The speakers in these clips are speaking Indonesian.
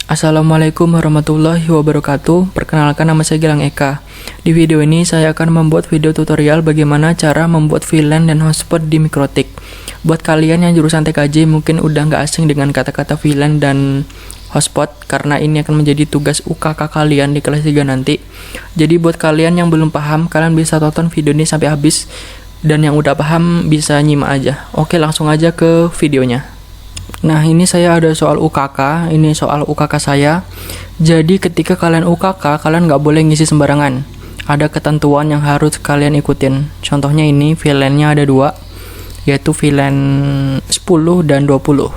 Assalamualaikum warahmatullahi wabarakatuh. Perkenalkan, nama saya Gilang Eka. Di video ini saya akan membuat video tutorial bagaimana cara membuat VLAN dan hotspot di Mikrotik. Buat kalian yang jurusan TKJ mungkin udah nggak asing dengan kata-kata VLAN dan hotspot, karena ini akan menjadi tugas UKK kalian di kelas 3 nanti. Jadi buat kalian yang belum paham, kalian bisa tonton video ini sampai habis, dan yang udah paham bisa nyimak aja. Oke, langsung aja ke videonya. Nah, ini saya ada soal UKK, ini soal UKK saya. Jadi ketika kalian UKK, kalian nggak boleh ngisi sembarangan. Ada ketentuan yang harus kalian ikutin. Contohnya ini, VLAN-nya ada dua, yaitu VLAN 10 dan 20.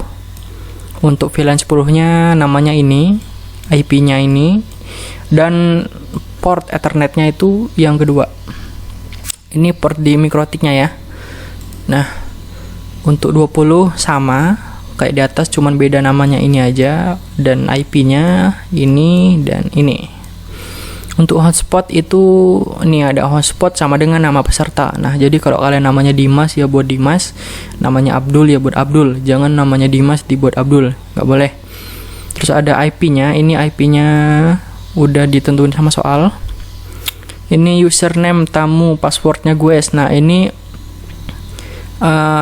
Untuk VLAN 10-nya namanya ini, IP-nya ini, dan port Ethernet-nya itu yang kedua. Ini port di Mikrotiknya ya. Nah, untuk 20 sama kayak di atas, cuman beda namanya ini aja, dan IP-nya ini dan ini. Untuk hotspot itu, ini ada hotspot sama dengan nama peserta. Nah, jadi kalau kalian namanya Dimas ya buat Dimas, namanya Abdul ya buat Abdul. Jangan namanya Dimas dibuat Abdul, nggak boleh. Terus ada IP-nya, ini IP-nya udah ditentuin sama soal. Ini username tamu, passwordnya gue. Nah, ini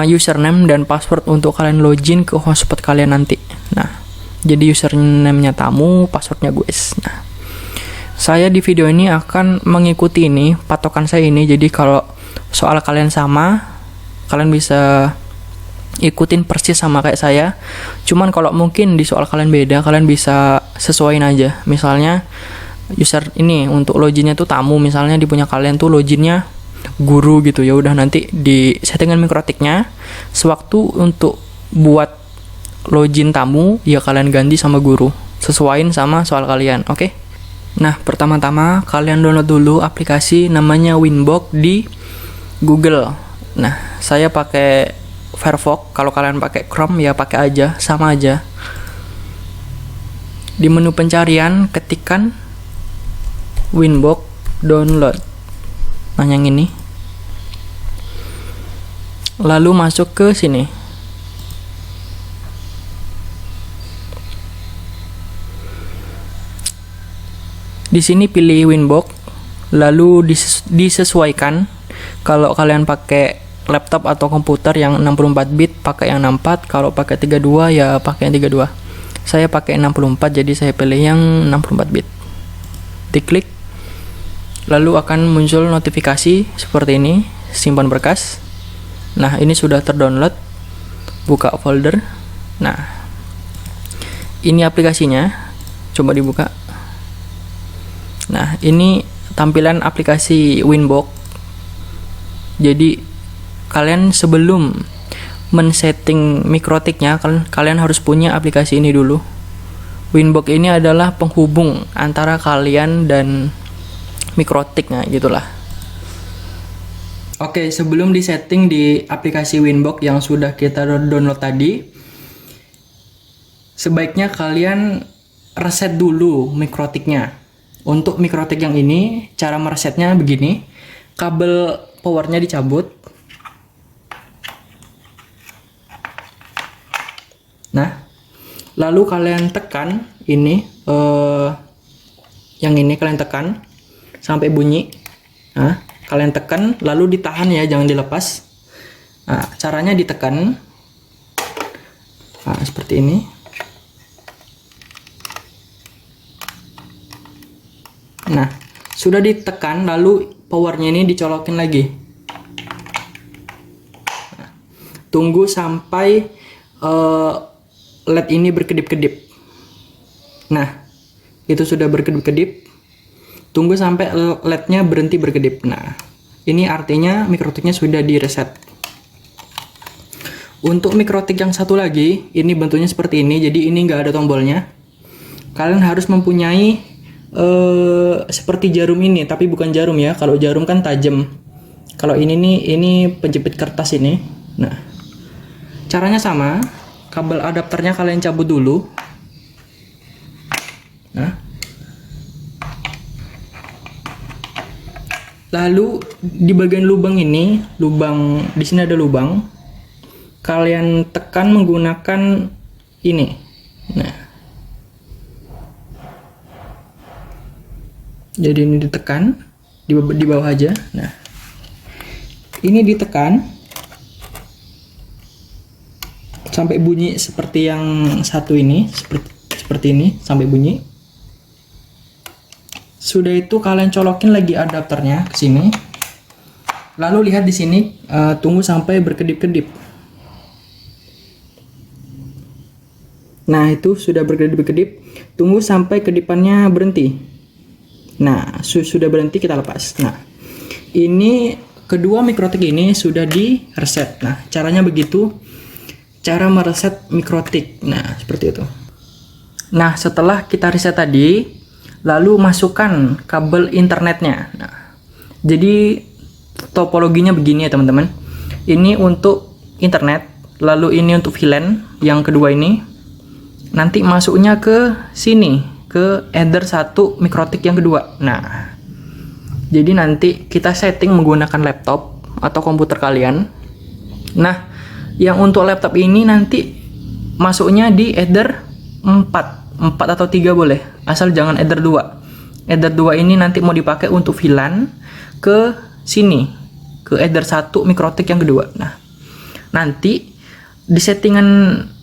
username dan password untuk kalian login ke hotspot kalian nanti. Nah, jadi username-nya tamu, passwordnya gue. Nah, saya di video ini akan mengikuti ini, patokan saya ini. Jadi kalau soal kalian sama, kalian bisa ikutin persis sama kayak saya. Cuman kalau mungkin di soal kalian beda, kalian bisa sesuaiin aja. Misalnya user ini untuk loginnya tuh tamu, misalnya di punya kalian tuh loginnya guru gitu, ya udah nanti di settingan Mikrotiknya sewaktu untuk buat login tamu ya kalian ganti sama guru, sesuaiin sama soal kalian. Oke. Nah, pertama-tama kalian download dulu aplikasi namanya Winbox di Google. Nah, saya pakai Firefox, kalau kalian pakai Chrome ya pakai aja, sama aja. Di menu pencarian ketikkan Winbox download. Nah, yang ini. Lalu masuk ke sini. Di sini pilih Winbox, lalu disesuaikan. Kalau kalian pakai laptop atau komputer yang 64 bit, pakai yang 64. Kalau pakai 32 ya pakai yang 32. Saya pakai 64, jadi saya pilih yang 64 bit. Diklik. Lalu akan muncul notifikasi seperti ini, simpan berkas. Nah, ini sudah terdownload. Buka folder. Nah, ini aplikasinya. Coba dibuka. Nah, ini tampilan aplikasi Winbox. Jadi, kalian sebelum men-setting Mikrotiknya, kalian harus punya aplikasi ini dulu. Winbox ini adalah penghubung antara kalian dan Mikrotik, nah gitulah. Oke, sebelum disetting di aplikasi Winbox yang sudah kita download tadi, sebaiknya kalian reset dulu Mikrotiknya. Untuk Mikrotik yang ini, cara meresetnya begini. Kabel powernya dicabut. Nah, lalu kalian tekan ini, yang ini kalian tekan sampai bunyi. Nah, kalian tekan lalu ditahan ya, jangan dilepas. Nah, caranya ditekan. Nah, seperti ini. Nah, sudah ditekan lalu powernya ini dicolokin lagi. Nah, tunggu sampai LED ini berkedip-kedip. Nah, itu sudah berkedip-kedip. Tunggu sampai LED-nya berhenti berkedip. Nah, ini artinya Mikrotiknya sudah direset. Untuk Mikrotik yang satu lagi, ini bentuknya seperti ini. Jadi ini nggak ada tombolnya. Kalian harus mempunyai seperti jarum ini, tapi bukan jarum ya. Kalau jarum kan tajam. Kalau ini nih, ini penjepit kertas ini. Nah, caranya sama. Kabel adapternya kalian cabut dulu. Nah, lalu di bagian lubang ini, di sini ada lubang. Kalian tekan menggunakan ini. Nah, Jadi ini ditekan di bawah aja. Nah, ini ditekan sampai bunyi seperti yang satu ini, seperti ini sampai bunyi. Sudah itu kalian colokin lagi adapternya ke sini. Lalu lihat di sini, tunggu sampai berkedip-kedip. Nah, itu sudah berkedip-kedip. Tunggu sampai kedipannya berhenti. Nah, sudah berhenti, kita lepas. Nah, ini kedua mikrotik ini sudah di reset. Nah, caranya begitu. Cara mereset mikrotik. Nah, seperti itu. Nah, setelah kita reset tadi, lalu masukkan kabel internetnya. Nah, jadi topologinya begini ya teman-teman. Ini untuk internet, lalu ini untuk VLAN yang kedua ini. Nanti masuknya ke sini, ke header 1 mikrotik yang kedua. Nah, jadi nanti kita setting menggunakan laptop atau komputer kalian. Nah, yang untuk laptop ini nanti masuknya di header 4 atau 3 boleh, asal jangan header 2. Header 2 ini nanti mau dipakai untuk VLAN ke sini, ke header 1 mikrotik yang kedua. Nah, nanti di settingan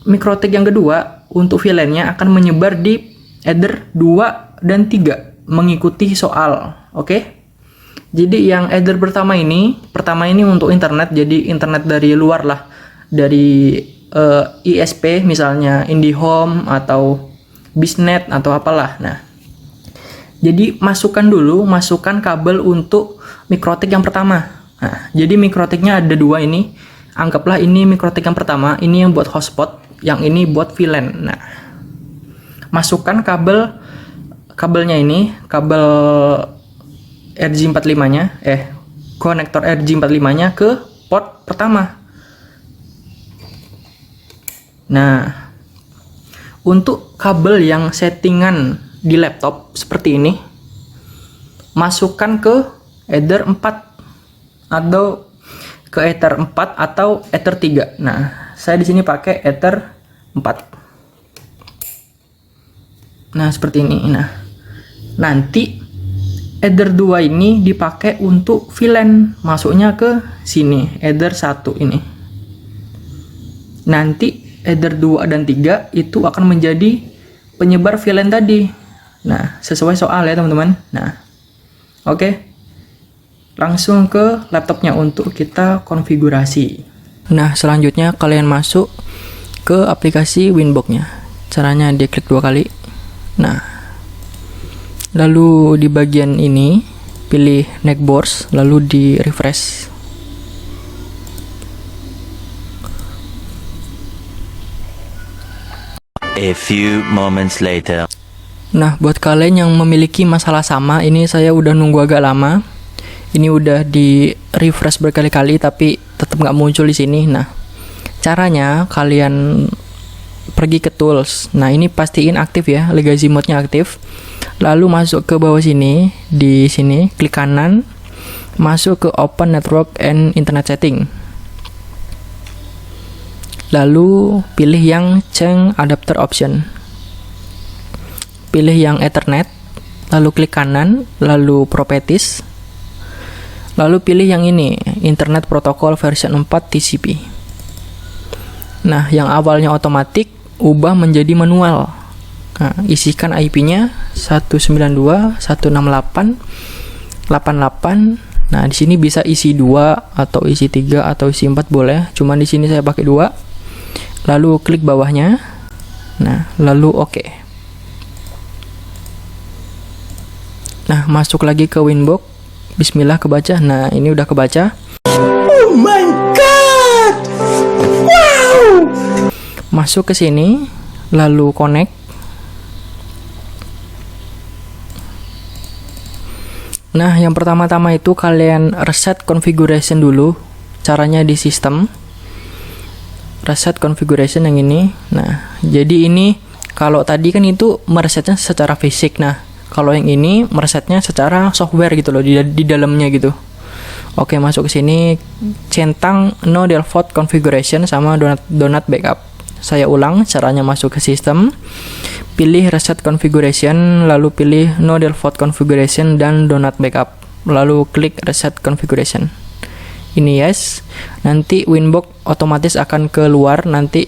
mikrotik yang kedua untuk VLAN-nya akan menyebar di header 2 dan 3 mengikuti soal. Oke? Jadi yang header pertama ini untuk internet, jadi internet dari luar lah, dari ISP misalnya IndiHome atau Bisnet atau apalah. Nah, jadi masukkan kabel untuk mikrotik yang pertama. Nah, jadi mikrotiknya ada 2 ini. Anggaplah ini mikrotik yang pertama, ini yang buat hotspot, yang ini buat VLAN. Nah, masukkan kabelnya ini, kabel RJ45-nya, konektor RJ45-nya ke port pertama. Nah, untuk kabel yang settingan di laptop seperti ini, masukkan ke header 4 atau ke ether 4 atau ether 3. Nah, saya di sini pakai ether 4. Nah, seperti ini. Nah, nanti ether 2 ini dipakai untuk VLAN, masuknya ke sini, ether 1 ini. Nanti ether 2 dan 3 itu akan menjadi penyebar VLAN tadi. Nah, sesuai soal ya, teman-teman. Nah, oke. Langsung ke laptopnya untuk kita konfigurasi. Nah, selanjutnya kalian masuk ke aplikasi Winbox-nya. Caranya diklik 2 kali. Nah, lalu di bagian ini pilih Netboards, lalu di refresh. A few moments later. Nah, buat kalian yang memiliki masalah sama, ini saya udah nunggu agak lama. Ini udah di refresh berkali-kali tapi tetap nggak muncul di sini. Nah, caranya kalian pergi ke tools. Nah, ini pastiin aktif ya, legacy mode-nya aktif. Lalu masuk ke bawah sini, di sini klik kanan, masuk ke Open Network and Internet Setting. Lalu pilih yang Change Adapter Option. Pilih yang Ethernet, lalu klik kanan, lalu Properties. Lalu pilih yang ini, Internet Protocol version 4 TCP. Nah, yang awalnya otomatis, ubah menjadi manual. Nah, isikan IP-nya 192.168.88. Nah, di sini bisa isi 2 atau isi 3 atau isi 4 boleh. Cuman di sini saya pakai 2. Lalu klik bawahnya. Nah, lalu oke. Nah, masuk lagi ke Winbox. Bismillah, kebaca. Nah, ini udah kebaca. Oh my god. Wow. Masuk ke sini, lalu connect. Nah, yang pertama-tama itu kalian reset configuration dulu. Caranya di sistem. Reset configuration yang ini. Nah, jadi ini kalau tadi kan itu meresetnya secara fisik. Nah, kalau yang ini meresetnya secara software gitu loh, di dalamnya gitu. Oke, masuk ke sini, centang no default configuration sama donut backup. saya ulang caranya. Masuk ke sistem, pilih reset configuration, lalu pilih no default configuration dan do not backup, lalu klik reset configuration. Ini yes, nanti Winbox otomatis akan keluar, nanti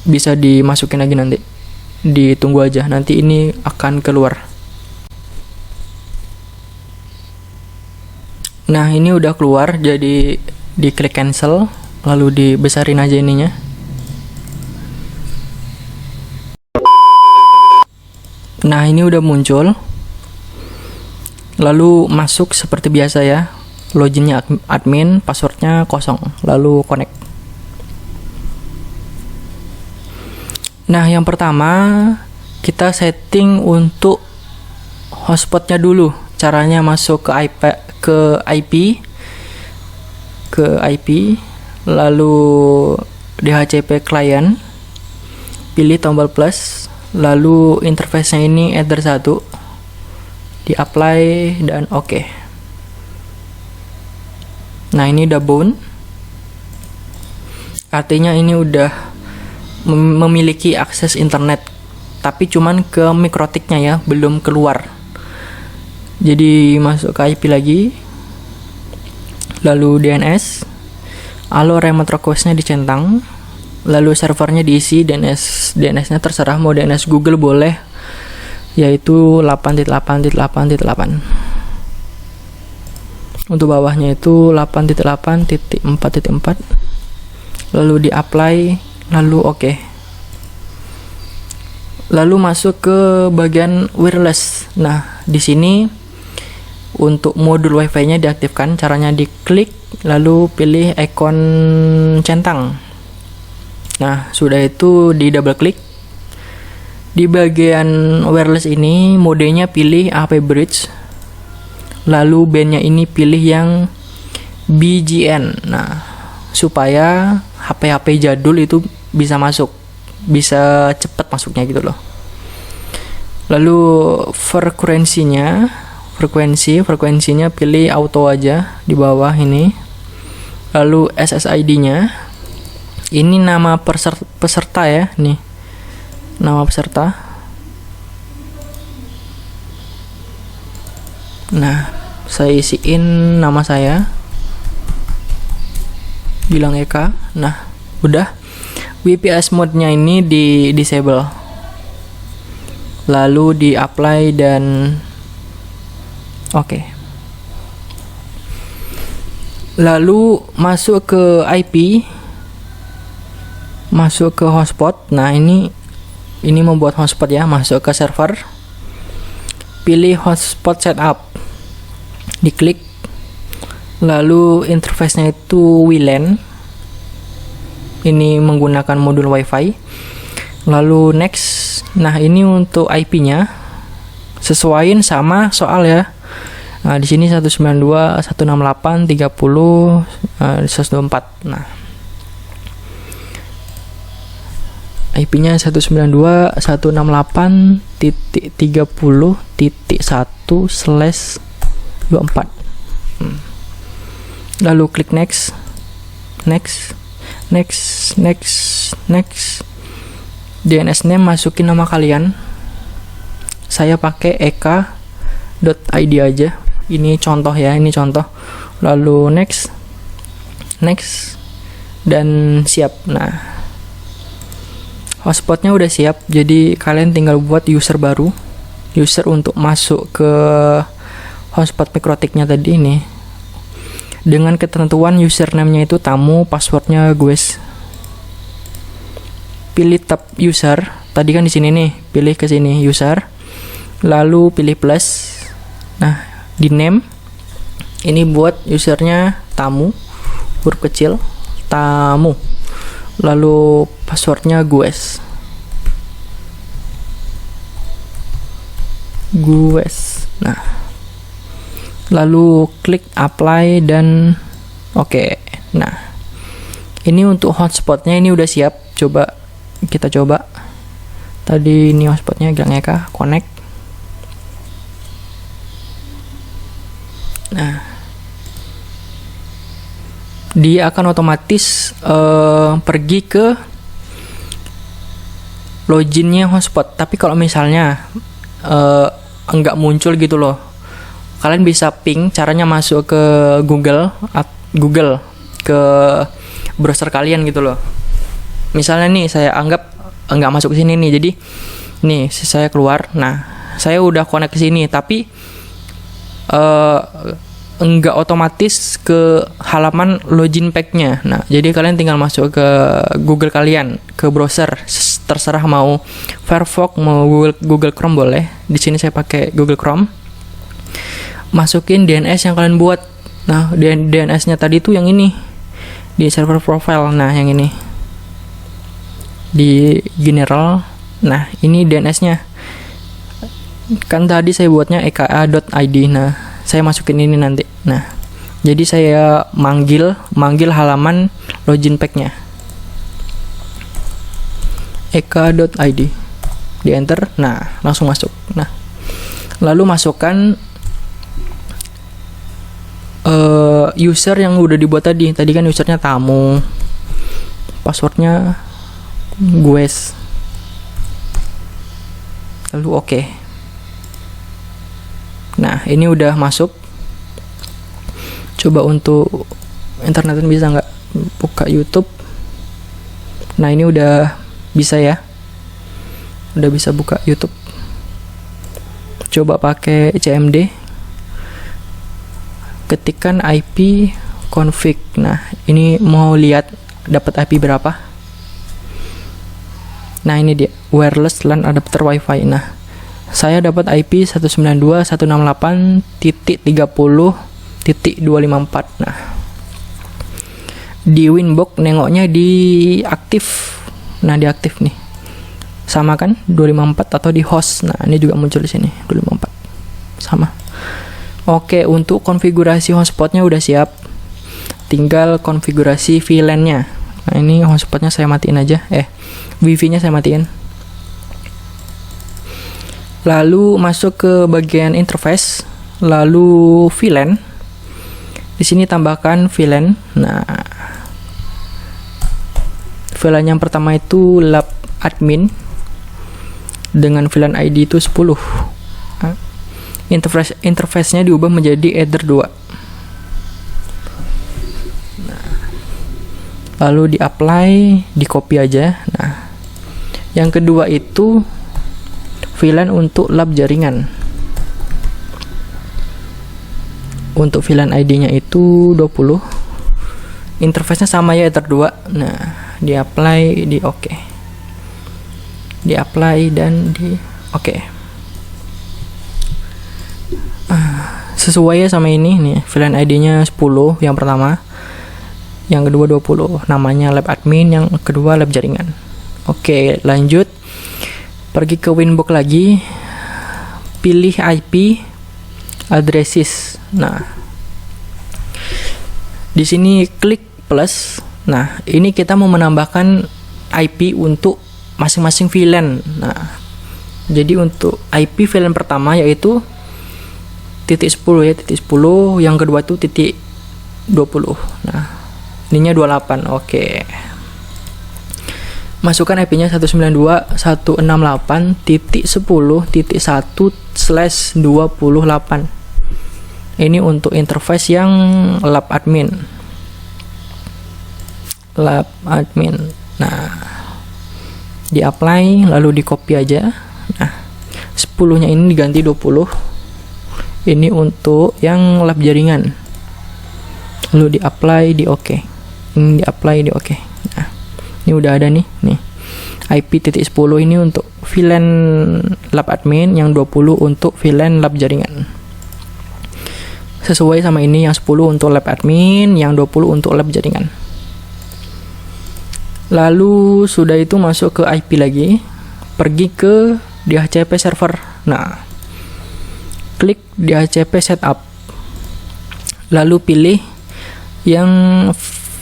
bisa dimasukin lagi, nanti ditunggu aja, nanti ini akan keluar. Nah, ini udah keluar, jadi diklik cancel, lalu dibesarin aja ininya. Nah, ini udah muncul. Lalu masuk seperti biasa ya. Loginnya admin, passwordnya kosong, lalu connect. Nah, yang pertama kita setting untuk hotspotnya dulu. Caranya masuk ke IP, lalu DHCP client, pilih tombol plus, lalu interface-nya ini Ether 1, di apply dan oke. Nah, ini udah bound, artinya ini udah memiliki akses internet, tapi cuman ke mikrotiknya ya, belum keluar. Jadi masuk ke IP lagi, lalu DNS, lalu remote request-nya dicentang, lalu servernya diisi, DNS-nya terserah, mau DNS Google boleh, yaitu 8.8.8.8. Untuk bawahnya itu 8.8.4.4, lalu di apply, lalu oke. Lalu masuk ke bagian wireless. Nah, di sini untuk modul WiFi-nya diaktifkan. Caranya diklik, lalu pilih ikon centang. Nah, sudah itu di double klik. Di bagian wireless ini modenya pilih AP Bridge, lalu bandnya ini pilih yang BGN. Nah, supaya HP-HP jadul itu bisa masuk, bisa cepat masuknya gitu loh. Lalu frekuensinya pilih auto aja di bawah ini. Lalu SSID-nya ini nama peserta ya, nih nama peserta. Nah, saya isiin nama saya, Gilang Eka. Nah, udah. WPS mode-nya ini di disable, lalu di apply dan oke. Lalu masuk ke IP, masuk ke hotspot. Nah, ini membuat hotspot ya. Masuk ke server, pilih hotspot setup, diklik, lalu interface-nya itu WLAN. Ini menggunakan modul WiFi. Lalu next. Nah, ini untuk IP-nya sesuaiin sama soal ya. Nah, di sini 192.168.30.124. Nah, IP-nya 192.168.30.1/24. Lalu klik next. DNS name masukin nama kalian. Saya pakai eka.id aja. Ini contoh ya, ini contoh. Lalu next dan siap. Nah, hotspotnya udah siap, jadi kalian tinggal buat user baru, user untuk masuk ke hotspot mikrotiknya tadi ini. Dengan ketentuan username-nya itu tamu, passwordnya guys. Pilih tab user. Tadi kan di sini nih, pilih ke sini user. Lalu pilih plus. Nah, di name ini buat usernya tamu, huruf kecil, tamu. Lalu passwordnya guys. Nah, lalu klik apply dan oke. Nah, ini untuk hotspotnya ini udah siap. Coba kita coba. Tadi ini hotspotnya Gilang Eka, connect. Nah, dia akan otomatis pergi ke loginnya hotspot. Tapi kalau misalnya enggak muncul gitu loh, kalian bisa ping, caranya masuk ke Google ke browser kalian gitu loh. Misalnya nih saya anggap enggak masuk ke sini nih, jadi nih saya keluar. Nah, saya udah connect ke sini, tapi enggak otomatis ke halaman login pack-nya. Nah, jadi kalian tinggal masuk ke Google kalian, ke browser, terserah mau Firefox, mau Google Chrome boleh. Di sini saya pakai Google Chrome. Masukin DNS yang kalian buat. Nah, DNS-nya tadi tuh yang ini, di server profile. Nah, yang ini di general. Nah, ini DNS-nya. Kan tadi saya buatnya eka.id. Nah, saya masukin ini nanti. Nah, jadi saya manggil halaman login pack-nya. eka.id. Di enter. Nah, langsung masuk. Nah, lalu masukkan user yang udah dibuat tadi. Tadi kan usernya tamu. Passwordnya guys. Lalu oke. Nah, ini udah masuk. Coba untuk internetin bisa nggak? Buka YouTube. Nah, ini udah bisa ya. Udah bisa buka YouTube. Coba pakai CMD. Ketikkan IP config. Nah, ini mau lihat dapat IP berapa. Nah, ini dia, wireless LAN adapter WiFi. Nah, saya dapat IP 192.168.30.254. Nah, di Winbox nengoknya di aktif. Nah, di aktif nih. Sama kan 254, atau di host. Nah, ini juga muncul di sini 254. Sama. Oke, untuk konfigurasi hotspotnya udah siap. Tinggal konfigurasi VLAN-nya. Nah, ini hotspotnya saya matiin aja. Wifi-nya saya matiin. Lalu masuk ke bagian interface, lalu VLAN. Di sini tambahkan VLAN. Nah, VLAN yang pertama itu lab admin dengan VLAN ID itu 10. Interface-nya diubah menjadi Ether 2. Nah, lalu di-apply, di-copy aja. Nah, yang kedua itu VLAN untuk lab jaringan. Untuk VLAN ID-nya itu 20. Interface-nya sama ya, Ether 2. Nah, di-apply, di-oke. Di-apply dan di-oke. Sesuai ya sama ini nih, VLAN ID-nya 10 yang pertama, yang kedua 20, namanya lab admin, yang kedua lab jaringan. Oke, lanjut. Pergi ke Winbox lagi, pilih IP addresses. Nah, di sini klik plus. Nah, ini kita mau menambahkan IP untuk masing-masing VLAN. Nah, jadi untuk IP VLAN pertama yaitu titik 10 ya, titik 10, yang kedua itu titik 20. Nah, ininya 28. Oke. Masukkan IP-nya 192.168.10.1/28. Ini untuk interface yang lab admin. Lab admin. Nah, di-apply lalu di-copy aja. Nah, 10-nya ini diganti 20. Ini untuk yang lab jaringan. Lalu di-apply, di-oke. Ini di-apply, di-oke. Nah, ini udah ada nih. IP titik 10 ini untuk VLAN lab admin, yang 20 untuk VLAN lab jaringan. Sesuai sama ini, yang 10 untuk lab admin, yang 20 untuk lab jaringan. Lalu sudah itu masuk ke IP lagi. Pergi ke DHCP server. Nah, klik DHCP setup, lalu pilih yang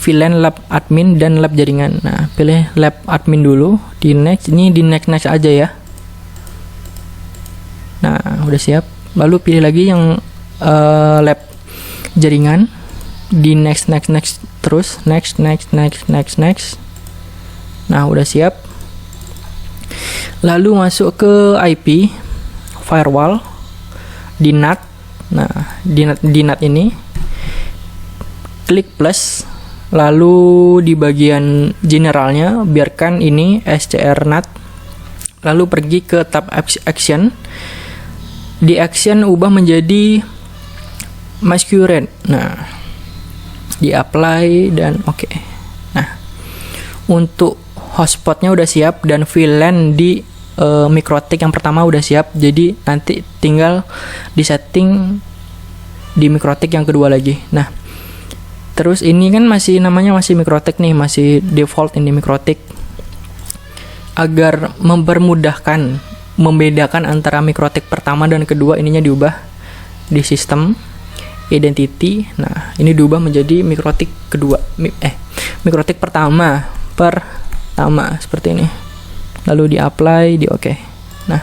VLAN lab admin dan lab jaringan. Nah, pilih lab admin dulu, di next. Ini di next aja ya. Nah, udah siap. Lalu pilih lagi yang lab jaringan, di next terus, next. Nah, udah siap. Lalu masuk ke IP, firewall, di NAT. Nah, di NAT ini klik plus, lalu di bagian generalnya biarkan ini SCR NAT. Lalu pergi ke tab action. Di action ubah menjadi masquerade. Nah, di apply dan oke. Nah, untuk hotspotnya udah siap dan VLAN di MikroTik yang pertama udah siap. Jadi nanti tinggal di setting di MikroTik yang kedua lagi. Nah, terus ini kan namanya masih MikroTik nih, masih default ini MikroTik. Agar mempermudahkan membedakan antara MikroTik pertama dan kedua, ininya diubah di sistem identity. Nah, ini diubah menjadi MikroTik kedua, MikroTik pertama seperti ini. Lalu di apply, di oke. Nah,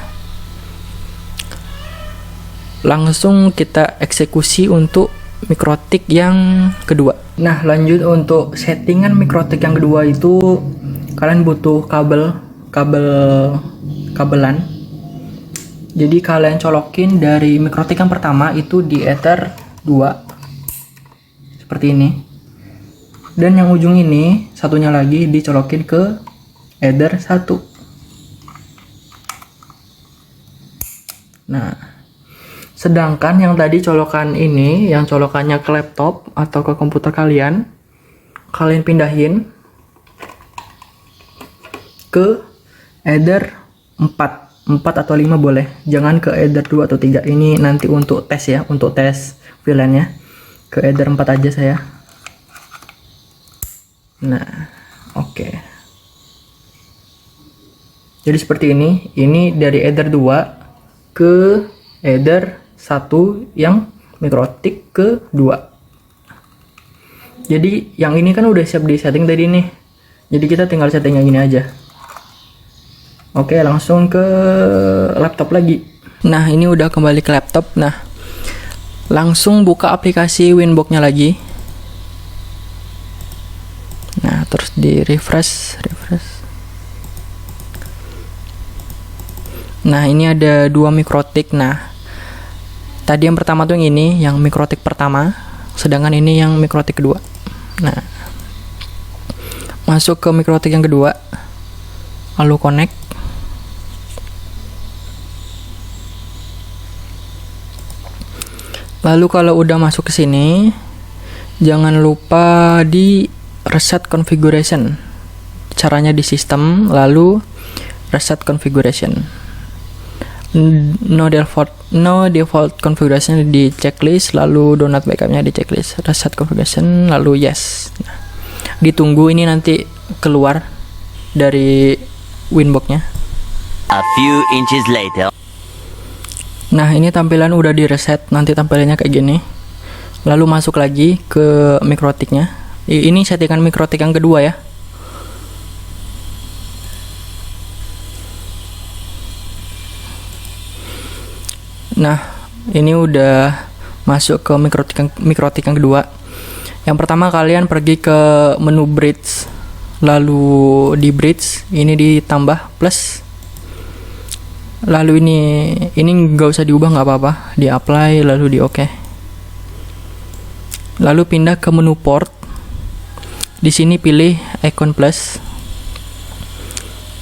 langsung kita eksekusi untuk MikroTik yang kedua. Nah, lanjut untuk settingan MikroTik yang kedua itu kalian butuh kabelan. Jadi kalian colokin dari MikroTik yang pertama itu di Ether 2 seperti ini. Dan yang ujung ini satunya lagi dicolokin ke Ether 1. Nah, sedangkan yang tadi colokan ini, yang colokannya ke laptop atau ke komputer kalian pindahin ke Ether 4 atau 5 boleh, jangan ke Ether 2 atau 3. Ini nanti untuk tes ya, untuk tes VLAN-nya. Ke Ether 4 aja saya. Nah, oke. Jadi seperti ini dari Ether 2 ke Ether 1 yang MikroTik ke 2. Jadi yang ini kan udah siap di setting tadi nih. Jadi kita tinggal setting yang gini aja. Oke, langsung ke laptop lagi. Nah, ini udah kembali ke laptop. Nah, langsung buka aplikasi Winbox-nya lagi. Nah, terus di refresh. Nah, ini ada 2 MikroTik. Nah, tadi yang pertama tuh yang ini, yang MikroTik pertama, sedangkan ini yang MikroTik kedua. Nah, masuk ke MikroTik yang kedua, lalu connect. Lalu kalau udah masuk ke sini, jangan lupa di reset configuration. Caranya di sistem, lalu reset configuration. No default configuration di checklist, lalu do not backupnya di checklist. Reset configuration, lalu yes. Nah, ditunggu ini nanti keluar dari Winbox-nya. A few inches later. Nah, ini tampilan udah di reset, nanti tampilannya kayak gini. Lalu masuk lagi ke MikroTik-nya. Ini settingan MikroTik yang kedua ya. Nah, ini udah masuk ke MikroTik yang kedua. Yang pertama kalian pergi ke menu bridge, lalu di bridge ini ditambah plus. Lalu ini nggak usah diubah, nggak apa-apa, di apply lalu di oke. Lalu pindah ke menu port. Di sini pilih icon plus.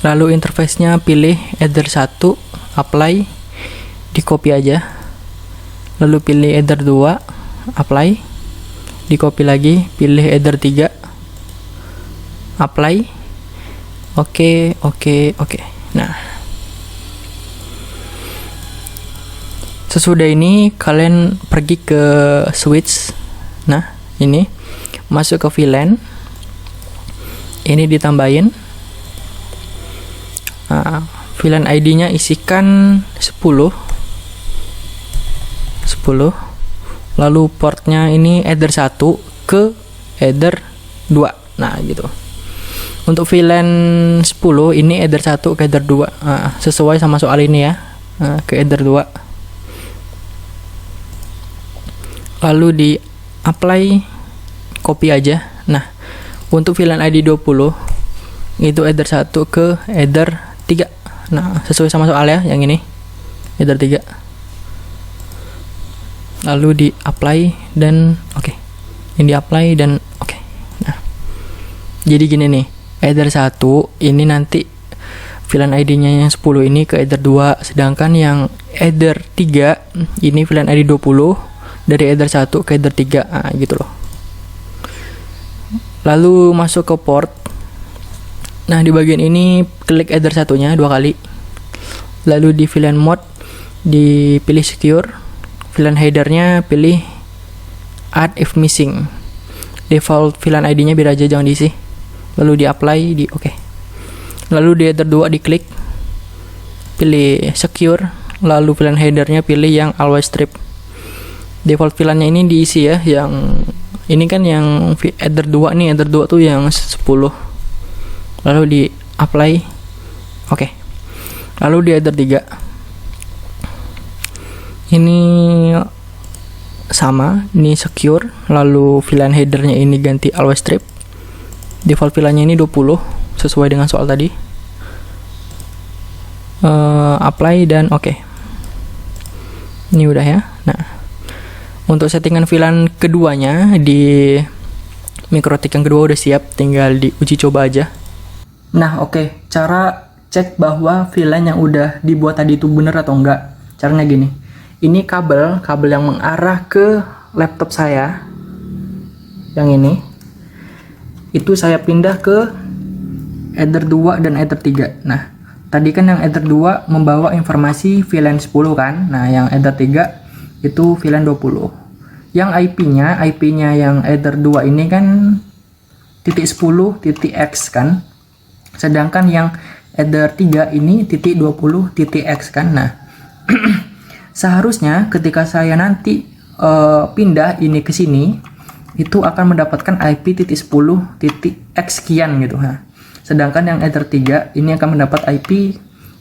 Lalu interface-nya pilih Ether 1, apply, di copy aja. Lalu pilih Ether 2, apply, di copy lagi, pilih Ether 3, apply. Oke. Nah, sesudah ini kalian pergi ke switch. Nah, ini masuk ke VLAN. Ini ditambahin. Nah, VLAN ID-nya isikan 10. Lalu portnya ini Ether 1 ke Ether 2. Nah, gitu. Untuk VLAN 10 ini Ether 1 ke Ether 2. Nah, sesuai sama soal ini ya. Nah, ke Ether 2. Lalu di apply, copy aja. Nah, untuk VLAN ID 20 itu Ether 1 ke Ether 3. Nah, sesuai sama soal ya, yang ini header 3. Lalu di apply dan oke. Ini di apply dan oke. Nah, jadi gini nih, header 1 ini nanti VLAN ID-nya yang 10 ini ke header 2, sedangkan yang header 3 ini VLAN ID 20 dari header 1 ke header 3. Nah, gitu loh. Lalu masuk ke port. Nah, di bagian ini klik header satunya 2 kali. Lalu di VLAN mode dipilih secure. VLAN headernya pilih add if missing. Default VLAN ID-nya biar aja, jangan diisi. Lalu di apply, di oke. Lalu di header 2 diklik, pilih secure. Lalu VLAN headernya pilih yang always strip. Default VLAN-nya ini diisi ya, yang ini kan yang header 2 nih, header 2 tuh yang 10. Lalu di apply, oke. Lalu di header 3 ini sama, ini secure. Lalu VLAN headernya ini ganti always strip. Default VLAN-nya ini 20 sesuai dengan soal tadi. Apply dan oke. Ini udah ya. Nah, untuk settingan VLAN keduanya di Mikrotik yang kedua udah siap, tinggal diuji coba aja. Nah, oke. Cara cek bahwa VLAN yang udah dibuat tadi itu bener atau enggak. Caranya gini. Ini kabel yang mengarah ke laptop saya. Yang ini. Itu saya pindah ke header 2 dan header 3. Nah, tadi kan yang header 2 membawa informasi VLAN 10 kan. Nah, yang header 3 itu VLAN 20. Yang IP-nya yang header 2 ini kan .10.x kan. Sedangkan yang header 3 ini .20.x kan. Nah, seharusnya ketika saya nanti pindah ini ke sini, itu akan mendapatkan IP .10.x sekian gitu. Nah, sedangkan yang header 3 ini akan mendapat IP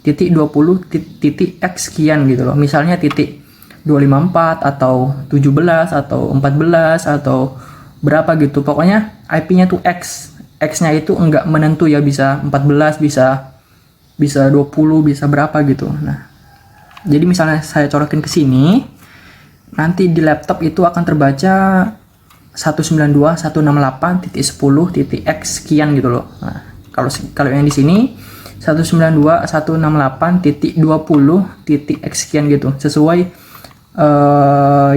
.20.x sekian gitu loh. Misalnya .254 atau 17 atau 14 atau berapa gitu. Pokoknya IP-nya tuh X. X-nya itu enggak menentu ya, bisa 14, bisa 20, bisa berapa gitu. Nah, jadi misalnya saya colokin ke sini, nanti di laptop itu akan terbaca 192.168.10.x sekian gitu loh. Nah, kalau yang di sini 192.168.20.x sekian gitu, sesuai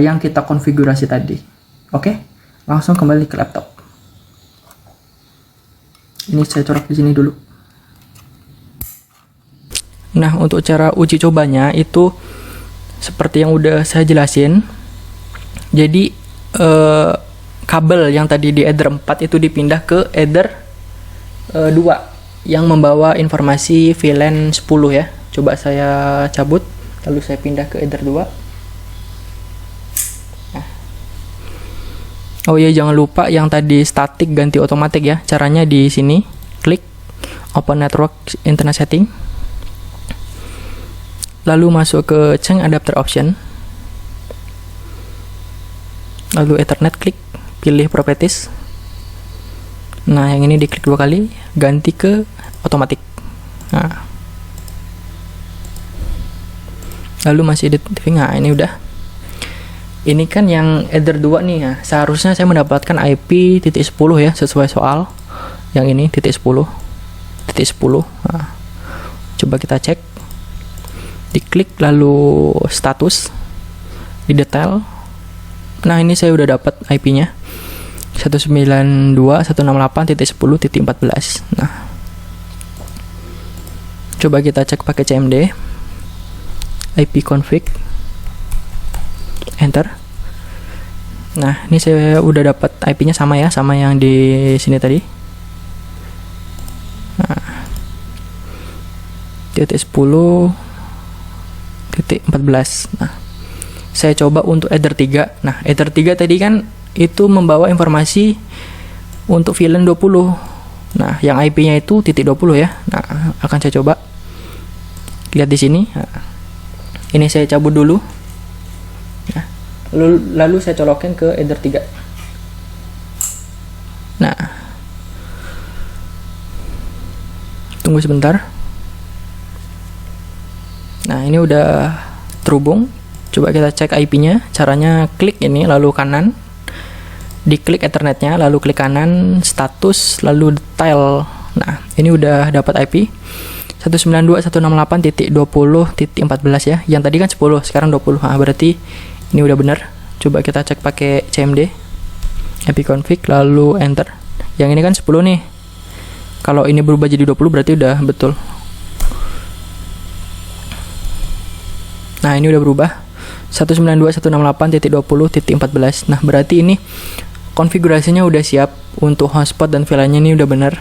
yang kita konfigurasi tadi. Oke, langsung kembali ke laptop. Ini saya colok di sini dulu. Nah, untuk cara uji cobanya itu seperti yang udah saya jelasin. Jadi kabel yang tadi di header 4 itu dipindah ke header 2 yang membawa informasi VLAN 10 ya. Coba saya cabut, lalu saya pindah ke header 2. Nah. Oh iya, jangan lupa yang tadi statik ganti otomatis ya. Caranya di sini, klik Open Network Internet Setting. Lalu masuk ke Change Adapter Option. Lalu Ethernet, klik, pilih Properties. Nah, yang ini diklik 2 kali, ganti ke otomatis. Nah. Lalu masih di default. Nah, ini udah. Ini kan yang header 2 nih ya. Seharusnya saya mendapatkan IP .10 ya, sesuai soal. Yang ini .10. Nah, coba kita cek. Diklik lalu status. Di detail. Nah, ini saya udah dapat IP-nya. 192.168.10.14. Nah, coba kita cek pakai CMD. IP config, enter. Nah, ini saya udah dapat IP-nya sama ya, sama yang di sini tadi. Nah, .10.14. Nah, saya coba untuk header 3. Nah, header 3 tadi kan itu membawa informasi untuk VLAN 20. Nah, yang IP-nya itu .20 ya. Nah, akan saya coba. Lihat di sini. Nah, ini saya cabut dulu. Nah, lalu saya colokin ke header 3. Nah, tunggu sebentar. Nah, ini udah terhubung. Coba kita cek IP-nya. Caranya klik ini, lalu kanan. Diklik Ethernetnya, lalu klik kanan, status, lalu detail. Nah, ini udah dapat IP 192.168.20.14 ya. Yang tadi kan 10, sekarang 20. Nah, berarti ini udah benar. Coba kita cek pakai CMD. ipconfig, lalu enter. Yang ini kan 10 nih. Kalau ini berubah jadi 20 berarti udah betul. Nah, ini udah berubah 192.168.20.14. Nah, berarti ini konfigurasinya udah siap untuk hotspot dan VLAN-nya ini udah bener.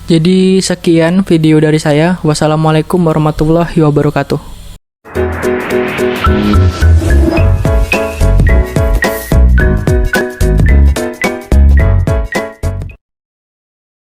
Jadi sekian video dari saya. Wassalamualaikum warahmatullahi wabarakatuh.